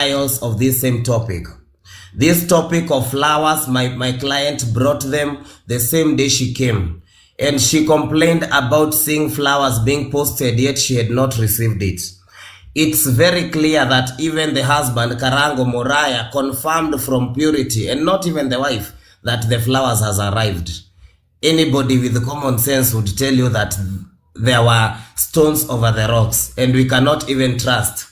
of this same topic. This topic of flowers, my client brought them the same day she came. And she complained about seeing flowers being posted, yet she had not received it. It's very clear that even the husband, KARANGU Moriah, confirmed from Purity, and not even the wife, that the flowers has arrived. Anybody with common sense would tell you that there were stones over the rocks, and we cannot even trust.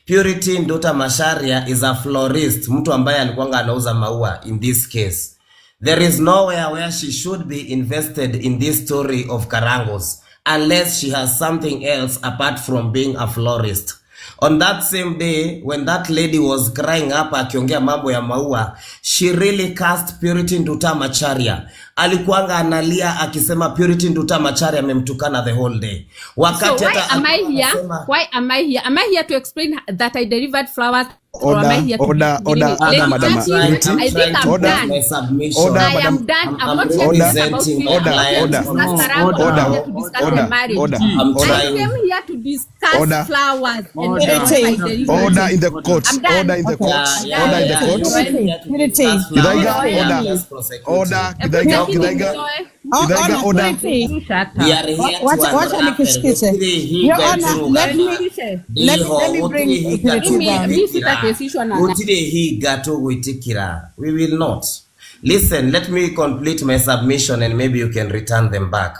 Purity Nduta MACHARIA is a florist, mtu ambaye alikuwanga anauza maua in this case. There is nowhere where she should be invested in this story of KARANGU's unless she has something else apart from being a florist. On that same day, when that lady was crying up akiongea mambo ya maua, she really cast Purity Nduta MACHARIA. Alikuanga analia akisema Purity Nduta MACHARIA memtukana the whole day. Wakati so why am I here? Why am I here? Am I here to explain that I delivered flowers? Order, madam. I think I'm done. My submission. I am done. I'm not here to discuss the marriage. I came here to discuss flowers. Order in the court. Order in the court. Order in the court. Order. GITHAIGA. Order. We will not. Listen, let me complete my submission and maybe you can return them back.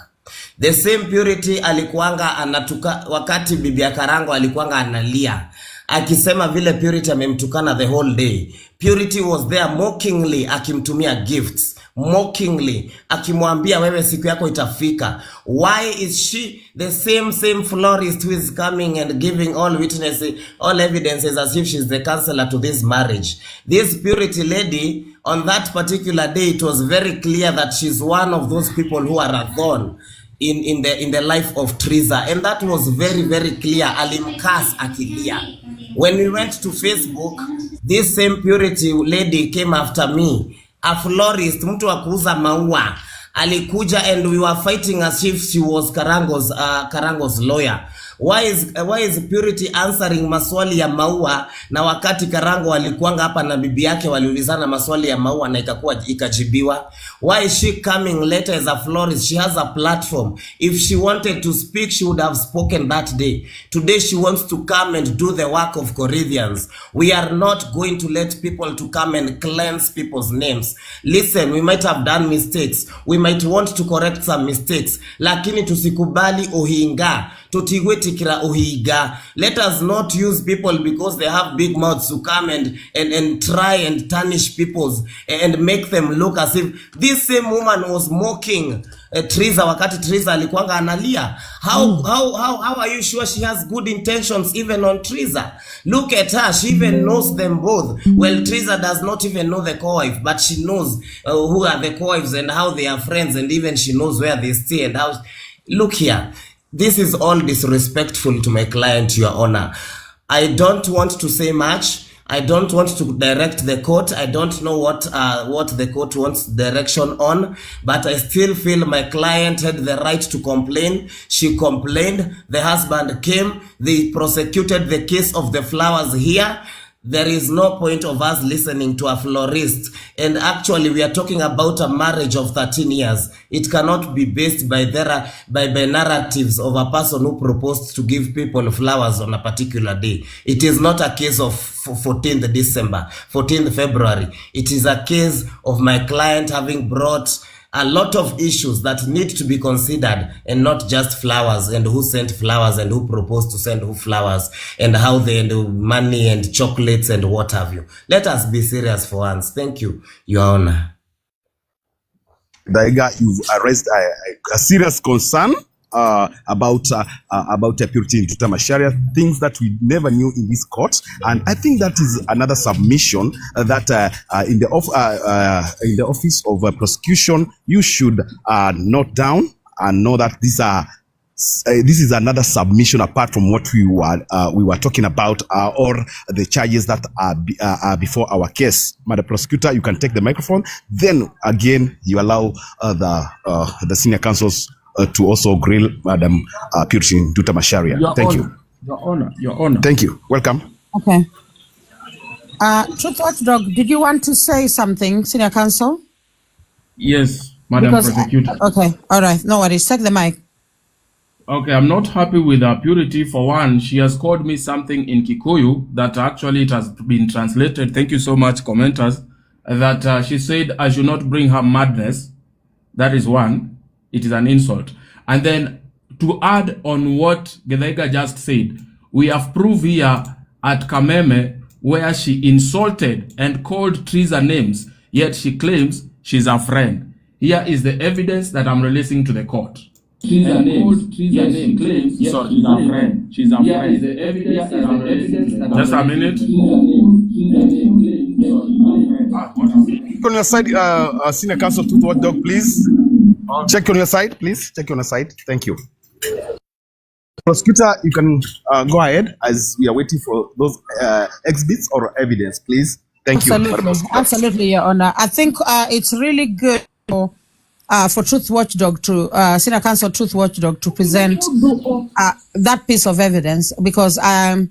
The same Purity alikuanga anatuka wakati bibi ya KARANGU alikuanga analia akisema vile Purity amemtukana the whole day. Purity was there mockingly akimtumia gifts, mockingly akimwambia wewe siku yako itafika. Why is she the same florist who is coming and giving all witnesses, all evidences as if she's the counselor to this marriage? This Purity lady, on that particular day, it was very clear that she's one of those people who are a thorn in the life of Teresa, and that was very clear. Alimkas akilia. When we went to Facebook, this same Purity lady came after me, a florist, mtu wa kuuza maua. Alikuja and we were fighting as if she was KARANGU's lawyer. Why is Purity answering maswali ya maua na wakati KARANGU alikuanga hapa na bibi yake waliulizana maswali ya maua na ikajibiwa? Why is she coming later as a florist? She has a platform. If she wanted to speak, she would have spoken that day. Today she wants to come and do the work of Corinthians. We are not going to let people to come and cleanse people's names. Listen, we might have done mistakes. We might want to correct some mistakes. Lakini tusikubali uhinga. Tutigwetikira uhiga. Let us not use people because they have big mouths to come and try and tarnish people and make them look as if this same woman was mocking Teresa wakati Teresa alikuanga analia. How are you sure she has good intentions even on Teresa? Look at her, she even knows them both. Well, Teresa does not even know the co-wife, but she knows who are the co-wives and how they are friends, and even she knows where they stay and how. Look here. This is all disrespectful to my client, Your Honor. I don't want to say much. I don't want to direct the court. I don't know what the court wants direction on, but I still feel my client had the right to complain. She complained. The husband came. They prosecuted the case of the flowers here. There is no point of us listening to a florist. And actually, we are talking about a marriage of 13 years. It cannot be based by narratives of a person who proposed to give people flowers on a particular day. It is not a case of 14th December, 14th February. It is a case of my client having brought a lot of issues that need to be considered, and not just flowers and who sent flowers and who proposed to send who flowers and how they do money and chocolates and what have you. Let us be serious for once. Thank you, Your Honor. GITHAIGA, you've raised a serious concern about Purity Nduta MACHARIA, things that we never knew in this court, and I think that is another submission that in the office of prosecution you should note down and know that this is another submission apart from what we were talking about, or the charges that are before our case. Madam Prosecutor, you can take the microphone. Then again, you allow the senior counsels to also grill Madam Purity Nduta MACHARIA. Thank you. Your Honor. Thank you. Welcome. Okay. Truth Watchdog, did you want to say something, Senior Counsel? Yes, Madam Prosecutor. Okay, all right, no worries. Take the mic. Okay, I'm not happy with her purity. For one, she has called me something in Kikuyu that actually it has been translated. Thank you so much, commenters. That she said I should not bring her madness. That is one. It is an insult. And then to add on what GITHAIGA just said, we have proof here at Kameme where she insulted and called Teresa names, yet she claims she's a friend. Here is the evidence that I'm releasing to the court. She's a name. She claims she's a friend. She's a friend. The evidence that I'm releasing. Just a minute. Check on your side, Senior Counsel Truth Watchdog, please. Check on your side, please. Check on your side. Thank you. Prosecutor, you can go ahead as we are waiting for those exhibits or evidence, please. Thank you. Absolutely, Your Honor. I think it's really good for Truth Watchdog to Senior Counsel Truth Watchdog to present that piece of evidence because yeah.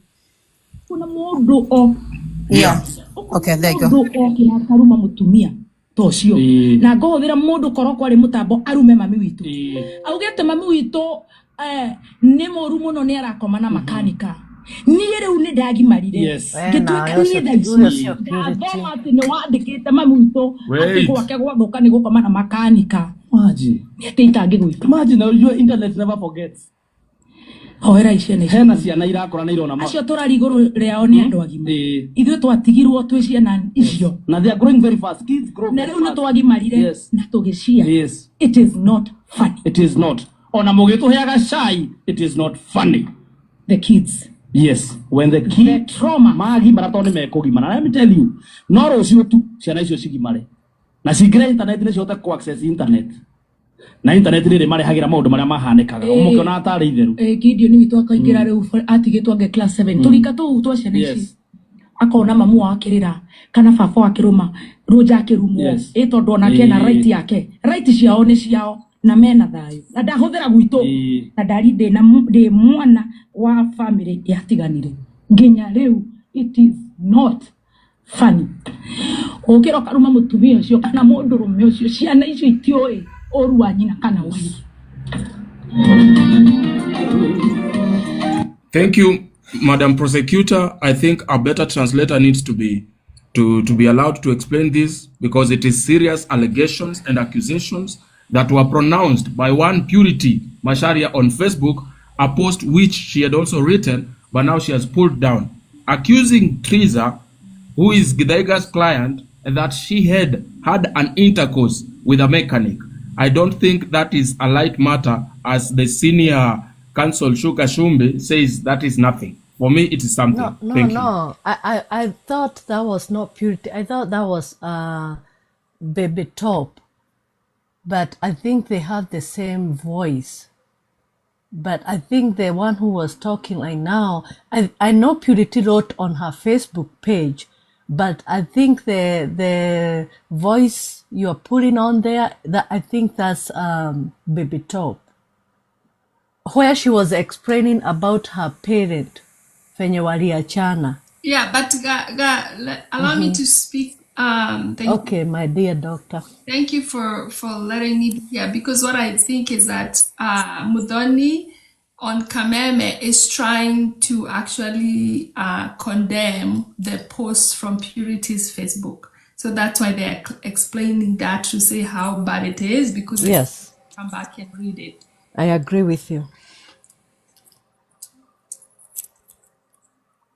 Okay, there you go. Tocio na ngohũthĩra mũndũ koroko arĩ mũtambo arume mami witũ augĩte mami witũ nĩ mũru mũno nĩ arakoma na makanika niĩ rĩu nĩ ndagimarire ngĩtuĩka niĩ ndathoma atĩ nĩ wandĩkĩte mami witũ atĩ gwake gwathũka nĩ gũkoma na makanika nĩ atĩ itangĩgwĩka imagine your internet never forgets hoera icio nĩ hena ciana irakora na irona acio tũrari igũrũ rĩao nĩ andũ agima ithuĩ twatigirwo twĩ ciana icio na they are growing very fast kids grow na rĩu nĩ twagimarire na tũgĩcia it is not funny. It is not. Ona mũgĩtũheaga cai, it is not funny. The kids. Yes, when the kids trauma magimara tondũ nĩ mekũgimara. Let me tell you, no rũciũ tu ciana icio cigimare na cingĩre internet nĩ cihote ku access internet. Na internet rĩrĩ marehagira maũndũ marĩa mahanĩkaga ũmũkĩona atarĩ itherũ Gideon witũ akaingĩra rĩu atigĩtwo ange class 7 tũrika tũu twa ciana ici akona mamu akĩrĩra kana baba akĩrũma roja akĩrumwo tondũ onake na right yake right ciao nĩ ciao na mena thayũ na ndahũthĩra gwitũ na ndari ndĩ mwana wa family yatiganire nginya rĩu it is not funny ũkĩra karuma mũtumia ũcio kana mũndũrũme ũcio ciana icio itioĩ Thank you, Madam Prosecutor. I think a better translator needs to be allowed to explain this because it is serious allegations and accusations that were pronounced by one Purity Macharia on Facebook, a post which she had also written, but now she has pulled down, accusing Teresa, who is GITHAIGA's client, that she had an intercourse with a mechanic. I don't think that is a light matter, as the senior counsel Shuka Shumbi says that is nothing. For me, it is something. No. I thought that was not Purity. I thought that was Baby Top. But I think they have the same voice. But I think the one who was talking right now, I know Purity wrote on her Facebook page, but I think the voice you're putting on there, that I think that's Baby Top, where she was explaining about her parent, venye waliachana. Yeah, but allow me to speak. Okay, my dear doctor. Thank you for letting me be here, because what I think is that Muthoni on Kameme is trying to actually condemn the post from Purity's Facebook. So that's why they're explaining that, to say how bad it is, because yes, come back and read it. I agree with you.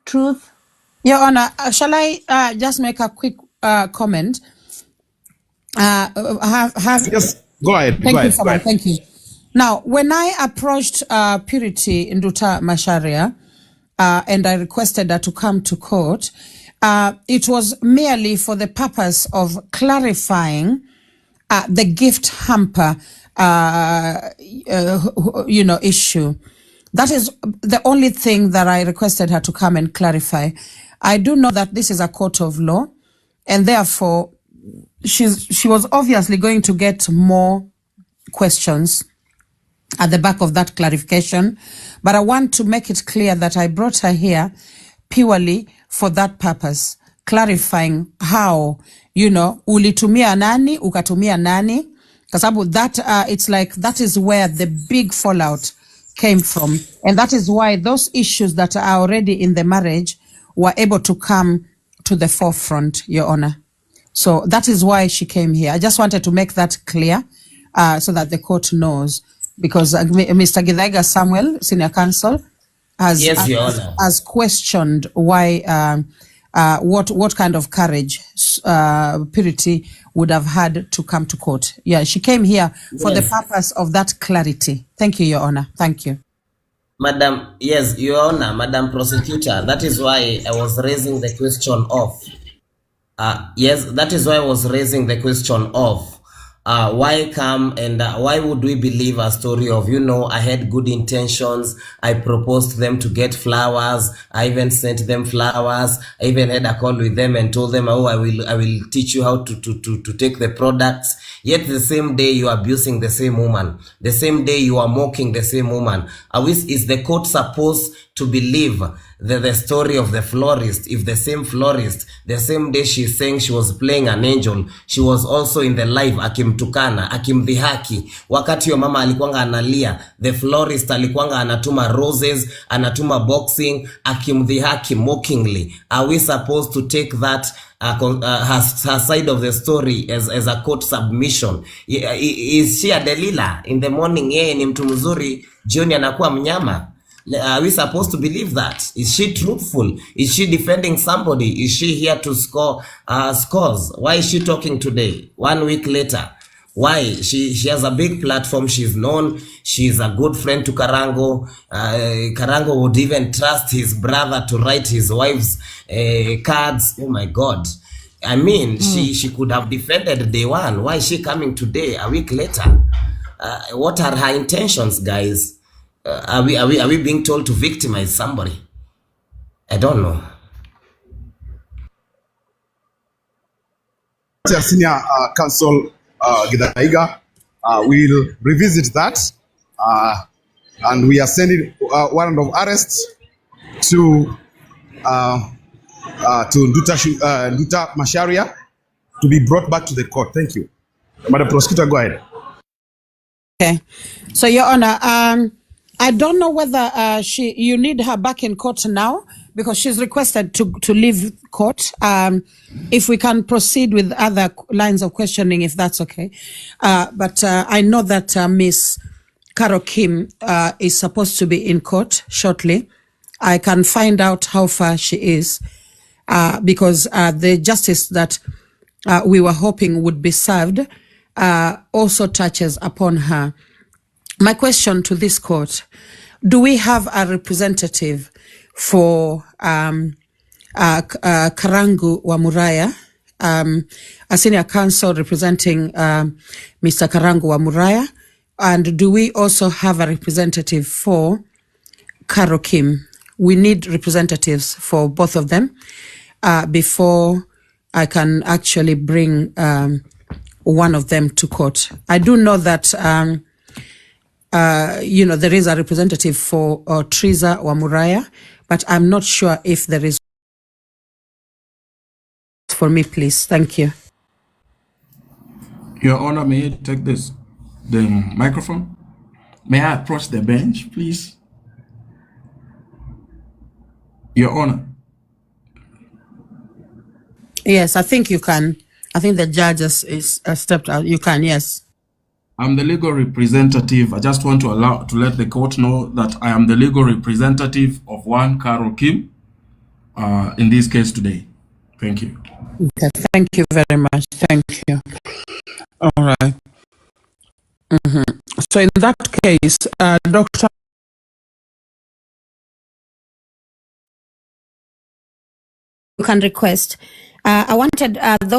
Truth. Your Honor, shall I just make a quick comment? Yes, go ahead. Thank you. Now, when I approached Purity Nduta Macharia and I requested her to come to court, it was merely for the purpose of clarifying the gift hamper, issue. That is the only thing that I requested her to come and clarify. I do know that this is a court of law, and therefore she was obviously going to get more questions at the back of that clarification. But I want to make it clear that I brought her here purely for that purpose, clarifying how, ulitumia nani, ukatumia nani. Kasabu that, it's like, that is where the big fallout came from. And that is why those issues that are already in the marriage were able to come to the forefront, Your Honor. So that is why she came here. I just wanted to make that clear so that the court knows. Because Mr. GITHAIGA Samuel, Senior Counsel, Yes, Your Honor. has questioned why, what kind of courage Purity would have had to come to court. Yeah, she came here for the purpose of that clarity. Thank you, Your Honor. Thank you. Madam, yes, Your Honor, Madam Prosecutor, that is why I was raising the question of, yes, that is why I was raising the question of, why come and why would we believe a story of, I had good intentions, I proposed them to get flowers, I even sent them flowers, I even had a call with them and told them, oh, I will teach you how to take the products. Yet the same day you are abusing the same woman, the same day you are mocking the same woman. Is the court supposed to believe the story of the florist? If the same florist, the same day she's saying she was playing an angel, she was also in the live akimtukana, akimdhihaki. Wakati yo mama alikuwanga analia, the florist alikuwanga anatuma roses, anatuma boxing, akimdhihaki mockingly. Are we supposed to take that her side of the story as a court submission? Is she a Delilah? In the morning yeye ni mtu mzuri, jioni anakuwa mnyama. Are we supposed to believe that? Is she truthful? Is she defending somebody? Is she here to score scores? Why is she talking today, 1 week later? Why? She has a big platform. She's known. She's a good friend to Karangu. Karangu would even trust his brother to write his wife's cards. Oh my God. I mean, she could have defended day one. Why is she coming today, a week later? What are her intentions, guys? Are we being told to victimize somebody? I don't know. Senior Counsel GITHAIGA will revisit that, and we are sending warrant of arrest to Nduta MACHARIA to be brought back to the court. Thank you. Madam Prosecutor, go ahead. Okay. So, Your Honor, I don't know whether you need her back in court now, because she's requested to leave court. If we can proceed with other lines of questioning, if that's okay. But I know that Miss Carol Kim is supposed to be in court shortly. I can find out how far she is, because the justice that we were hoping would be served also touches upon her. My question to this court: do we have a representative for Karangu wa Muraya, a senior counsel representing Mr. Karangu wa Muraya? And do we also have a representative for Carol Kim? We need representatives for both of them before I can actually bring one of them to court. I do know that there is a representative for Triza wa Muraya, but I'm not sure if there is. For me, please. Thank you. Your Honor, may I take the microphone? May I approach the bench, please? Your Honor. Yes, I think you can. I think the judge is stepped out. You can, yes. I'm the legal representative. I just want to let the court know that I am the legal representative of one Carol Kim in this case today. Thank you. Okay, thank you very much. Thank you. All right. So in that case, Dr. You can request. I wanted those